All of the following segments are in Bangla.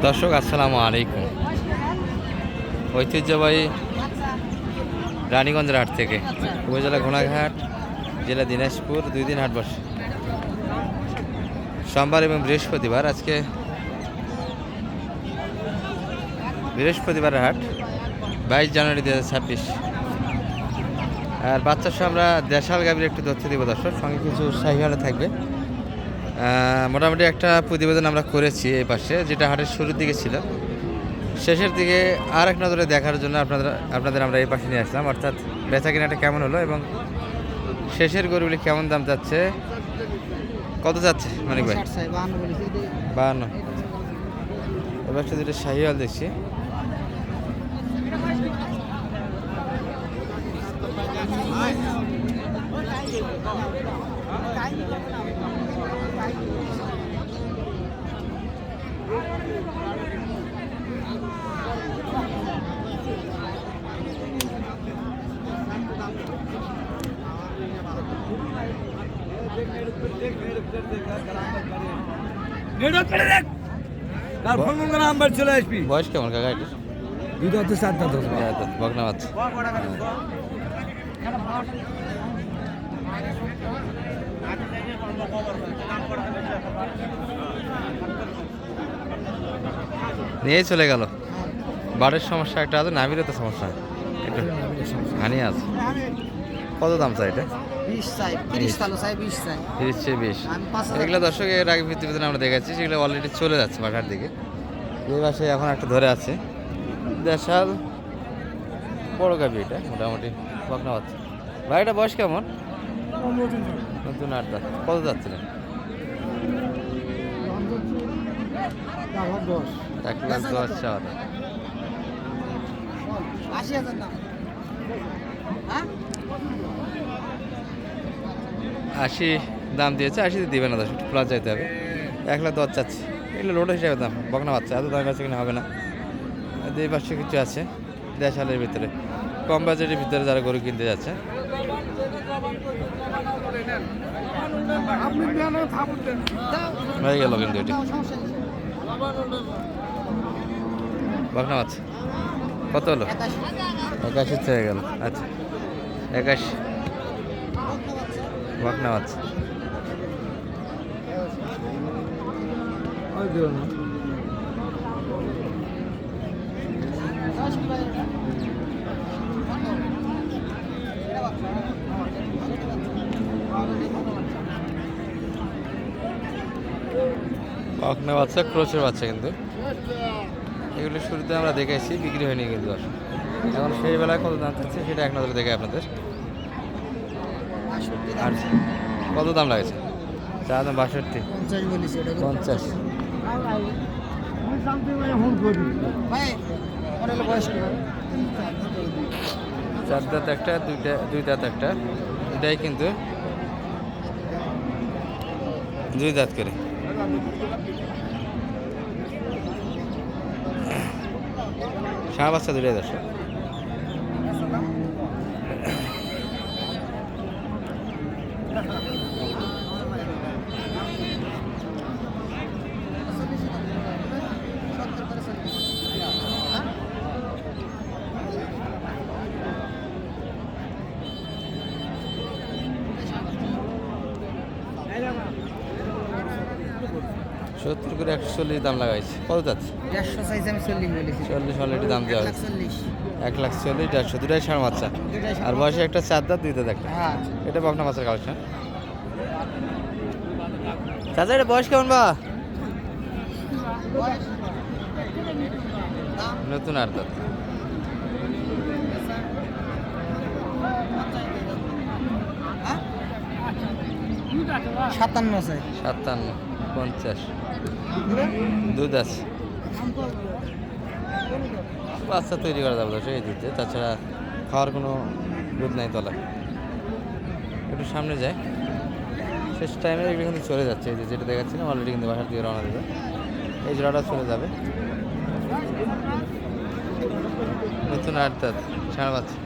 দর্শক আসসালামু আলাইকুম। ঐতিহ্যবাহী রানীগঞ্জের হাট থেকে উপজেলা ঘোড়াঘাট, জেলা দিনাজপুর, 2 দিন হাট বসে সোমবার এবং বৃহস্পতিবার। আজকে বৃহস্পতিবারের হাট 22 জানুয়ারি 2026। আর বাচ্চার সহ আমরা দেশাল গাভীর একটু তথ্য দিব দর্শক, সঙ্গে কিছু শাহিওয়ালা থাকবে। মোটামুটি একটা প্রতিবেদন আমরা করেছি এই পাশে, যেটা হাটের শুরুর দিকে ছিল। শেষের দিকে আর এক নজরে দেখার জন্য আপনাদের আমরা এই পাশে নিয়ে আসলাম, অর্থাৎ বেচা কেনাটা কেমন হলো এবং শেষের গরুগুলি কেমন দাম যাচ্ছে, কত যাচ্ছে মানিক ভাই? 52। এবার শুধু এটা শাহিওয়াল দেখছি। বয়স কেমন কাকা এটা? 2 দাঁত 4 দাঁত হবে। বকনা বাচ্চা। নিয়ে চলে গেল। বাড়ির সমস্যা একটা আছে, নাভিরও তো সমস্যা একটু হানি আছে। কত দাম চাই এটা? 20 চাই, 30 চালো চাই, 20 চাই। 30-20 এগুলো দর্শক এর আগে প্রতিবেদন আমরা দেখাচ্ছি, সেগুলো অলরেডি চলে যাচ্ছে বাসার দিকে। এই পাশে এখন একটা ধরে আছে দেশাল বড় গাভী, এটা মোটামুটি বকনা বাচ্চা। ভাই এটা বয়স কেমন? নতুন 8 দাঁত। কত যাচ্ছিলেন? 1,10,000 চাওয়া দাম। 80,000 দাম। হ্যাঁ 80 দাম দিয়েছে, 80 দিবে না, 10 প্লাস যাইতে হবে। 1,10,000 চাচ্ছি। এগুলো রোড হিসাবে দাম, বকনা বাচ্চা, এত দাম কাছে কিনা হবে না। এই পাশে কিছু আছে দেশালের ভিতরে, কম বাজেটের ভিতরে যারা গরু কিনতে যাচ্ছে। হয়ে গেল কিন্তু এটি বকনা বাচ্চা। কত হলো? 81 হয়ে গেল। আচ্ছা 81 বকনা বাচ্চা। বকনা বাচ্চা, ক্রোচের বাচ্চা, কিন্তু এগুলো শুরুতে আমরা দেখেছি, বিক্রি হয়নি কিন্তু। এখন সেই বেলায় কত দাম থাকছে সেটা এক নজরে দেখে আপনাদের। আর কত দাম লাগছে? চা দাম 62, 50। চার দাঁত একটা, দুই দাঁত একটা, এটাই কিন্তু 2 দাঁত করে। ষাঁড় বাচ্চা 2টাই দর্শক। সত্তর করে 140 দাম লাগাইছে। কত যাচ্ছে? 150 চাইছি আমি, 40 বলেছি। 40 অলরেডি দাম দেওয়া হয়েছে। 1,40,000, 150, দুটাই ষাঁড় বাচ্চা। আর বয়সে একটা 4 দাঁত, 2 দাঁত একটা। হ্যাঁ এটা বকনা বাচ্চার কালেকশন। চাচা এটা বয়স কেমন বা? নতুন 8 দাঁত। হ্যাঁ 57 চাই। 57, 50 দুধ আছে। বাচ্চা তৈরি করা যাবে এই দুধে, তাছাড়া খাওয়ার কোনো দুধ নাই তলা। একটু সামনে যায়, শেষ টাইমে এগুলো কিন্তু চলে যাচ্ছে। এই যে যেটা দেখাচ্ছিলাম অলরেডি কিন্তু বাসার দিকে রওনা দেবে। এই জোড়াটা চলে যাবে। নতুন 8 দাঁত ষাঁড় বাচ্চা।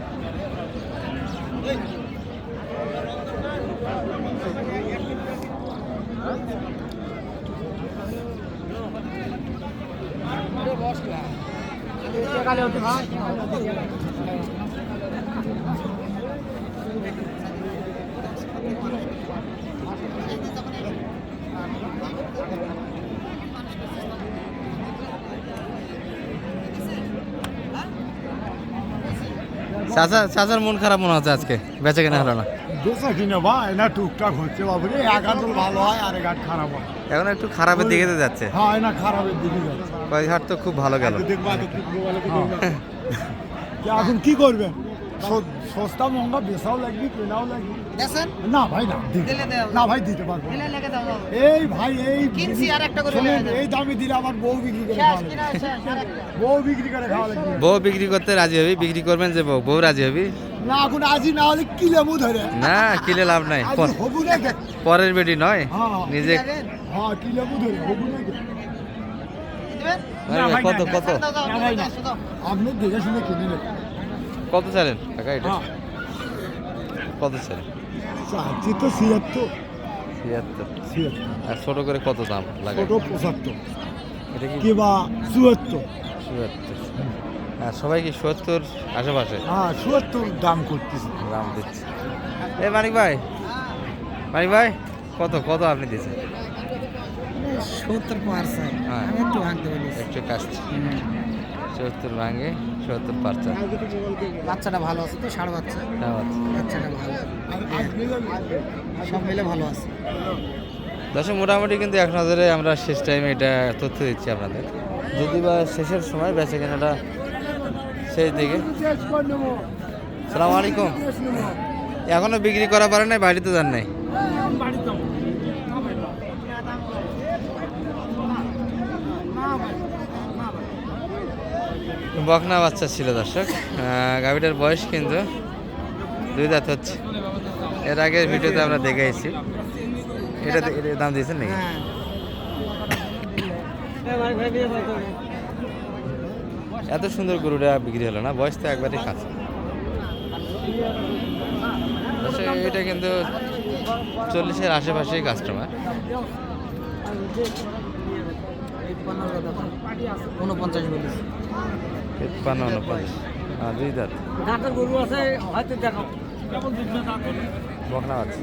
চাচার মন খারাপ মনে হচ্ছে আজকে, বেচা কেনা হলো না। বেচা কিনে ভাই না টুকটাক হচ্ছে বাবুরে, এক হাত ভালো হয় আর এক হাত খারাপ হয়। এখন একটু খারাপের দিকে তো যাচ্ছে, হ্যাঁ না খারাপের দিকে যাচ্ছে। কয়েক হাট তো খুব ভালো গেল। এখন কি করবেন, সস্তা মহঙ্গা বেচাও লাগবে কেনাও লাগবে। দেখছেন না ভাই না দিলে দেও না ভাই দিতে পারবো না। দিলে লেগে দাও এই ভাই এই কিনছি আর একটা করে শোনেন, লেগে দাও। এই দামে দিলে আমার বউ বিক্রি করে শেষ খাওয়া কিনা লাগবে। শেষ আরেকটা বউ বিক্রি করে খাওয়া লাগবে। বউ বিক্রি করতে রাজি হবি, বিক্রি করবেন যে বউ রাজি হবি না এখন আজই না হলে কি লেবু ধরে না, কিলে লাভ নাই। আজ হবু না কে? পরের বেটি নয়, হ্যাঁ। নিজে। হ্যাঁ কি লেবু ধরে হবু না কে? দিবেন না ভাই, কত না, কত দাও দাও না ভাই, না। দাও আপনি দেখে শুনে কিনে নেবেন। কত চালেন কাকা এটা? হ্যাঁ কত চালেন? চাচ্ছি তো ৭৬ 76। আর ছোট করে কত দাম লাগে? ছোট ৭৫ এটা কি কিবা ৭৪। 77? আর সবাই কি 70 আশেপাশে হ্যাঁ ৭৪ দাম করতেছে। দাম দিচ্ছে? এ মানিক ভাই, মানিক ভাই, কত কত আপনি দিচ্ছেন? 70 পার চাই হ্যাঁ। আমি একটু ভাঙতে বলেছি একটু কাজ 70 ভাঙে 70 পারচা। বাচ্চাটা ভালো আছে তো, ষাড় বাচ্চা, বাচ্চাটা ভালো, সব মিলে ভালো আছে। দর্শক মোটামুটি কিন্তু এক নজরে আমরা শেষ টাইমে এটা তথ্য দিচ্ছি আপনাদের, যদি বা শেষের সময় বেচে কেনাটা শেষ দিকে। সালাম আলাইকুম। এখনো বিক্রি করা পারে নাই, বাড়িতে যান নাই? বকনা বাচ্চা ছিল দর্শক, গাভীটার বয়স কিন্তু 2 দাঁত হচ্ছে। এর আগের ভিডিওতে আমরা দেখে এসেছি। এটা এর দাম দিয়েছেন নাকি? হ্যাঁ এত সুন্দর গরুটা বিক্রি হলো না, বয়স তো একবারই কাঁচা। আচ্ছা, এটা কিন্তু 40-এর আশেপাশেই কাস্টমার। 49 বলেছি। 53-49, 2 দাঁত গরু আছে হয়তো দেখো বকনা বাচ্চা।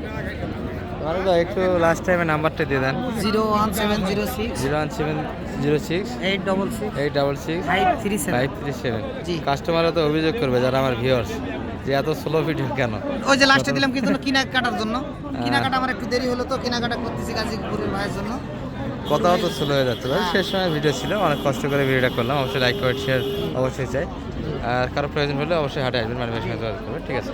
তাহলে তো একটু লাস্ট টাইমে নাম্বারটা দিয়ে দেন। 01706 01706 866 866 537। 537। জি। কাস্টমাররা তো অভিযোগ করবে যারা আমার ভিউয়ার্স, যে এত স্লো ভিডিও কেন। ওই যে লাস্টে দিলাম কিন্তু কেনাকাটার জন্য, কেনাকাটা আমার একটু দেরি হলো তো, কেনাকাটা করতেছি গাজীপুরের ভাইয়ের জন্য। কথাও তো স্লো হয়ে যাচ্ছে ভাই। শেষ সময় ভিডিও ছিল, অনেক কষ্ট করে ভিডিওটা করলাম। অবশ্যই লাইক কমেন্ট শেয়ার অবশ্যই চাই। আর কারো প্রয়োজন হলে অবশ্যই হাটে আসবেন, মানে বেশি যোগাযোগ করবেন। ঠিক আছে।